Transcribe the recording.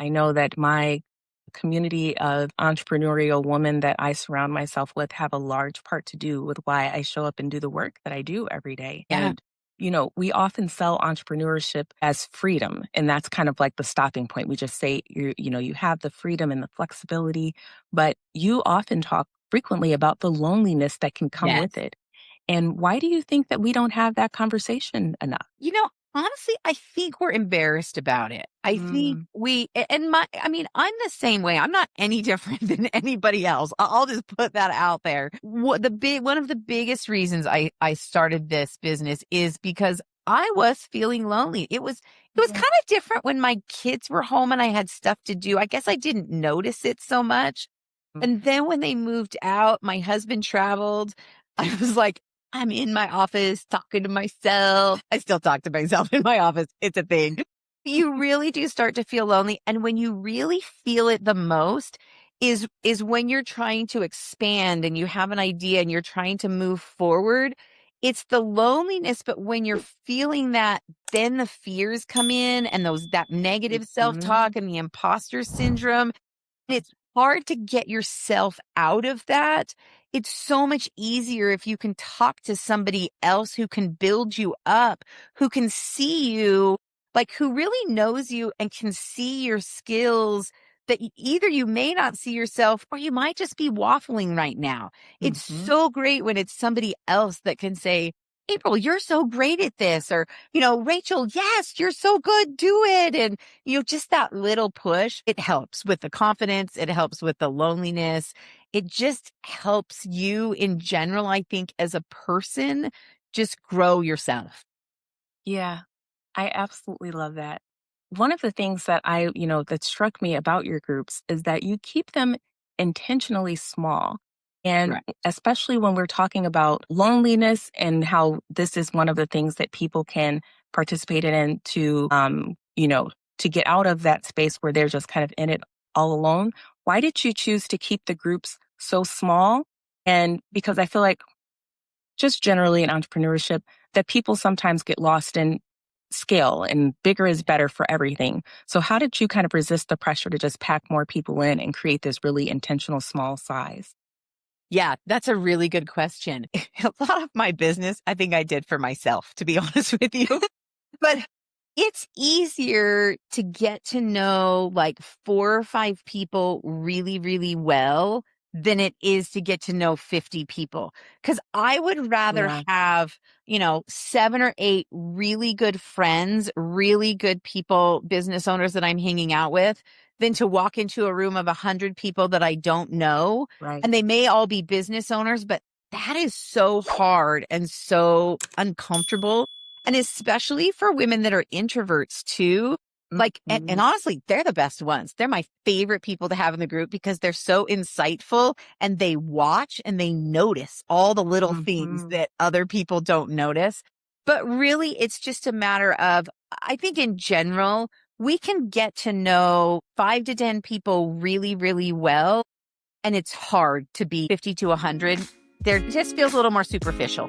I know that my community of entrepreneurial women that I surround myself with have a large part to do with why I show up and do the work that I do every day. Yeah. And, we often sell entrepreneurship as freedom, and that's kind of like the stopping point. We just say, you have the freedom and the flexibility, but you often talk frequently about the loneliness that can come Yes. with it. And why do you think that we don't have that conversation enough? Honestly, I think we're embarrassed about it. I think Mm, I'm the same way. I'm not any different than anybody else. I'll just put that out there. One of the biggest reasons I started this business is because I was feeling lonely. It was yeah. kind of different when my kids were home and I had stuff to do. I guess I didn't notice it so much. And then when they moved out, my husband traveled. I was like, I'm in my office talking to myself. I still talk to myself in my office. It's a thing. You really do start to feel lonely. And when you really feel it the most is when you're trying to expand and you have an idea and you're trying to move forward. It's the loneliness, but when you're feeling that, then the fears come in and that negative Mhm. self-talk and the imposter syndrome. It's hard to get yourself out of that. It's so much easier if you can talk to somebody else who can build you up, who can see you, like who really knows you and can see your skills that either you may not see yourself or you might just be waffling right now. It's Mhm. so great when it's somebody else that can say, April, you're so great at this. Or, Rachel, yes, you're so good. Do it. And just that little push, it helps with the confidence. It helps with the loneliness. It just helps you in general, I think, as a person, just grow yourself. Yeah, I absolutely love that. One of the things that struck me about your groups is that you keep them intentionally small. And Right. especially when we're talking about loneliness and how this is one of the things that people can participate in to get out of that space where they're just kind of in it all alone. Why did you choose to keep the groups so small? And because I feel like just generally in entrepreneurship that people sometimes get lost in scale and bigger is better for everything. So how did you kind of resist the pressure to just pack more people in and create this really intentional small size? Yeah, that's a really good question. A lot of my business, I think I did for myself, to be honest with you. But it's easier to get to know like 4 or 5 people really, really well than it is to get to know 50 people. Because I would rather Yeah, have, 7 or 8 really good friends, really good people, business owners that I'm hanging out with, than to walk into a room of 100 people that I don't know. right. And they may all be business owners, but that is so hard and so uncomfortable, and especially for women that are introverts too. Like, and Mhm, honestly, they're the best ones. They're my favorite people to have in the group because they're so insightful and they watch and they notice all the little things mhm. that other people don't notice. But really, it's just a matter of, I think in general, we can get to know 5 to 10 people really, really well. And it's hard to be 50 to 100. There just feels a little more superficial.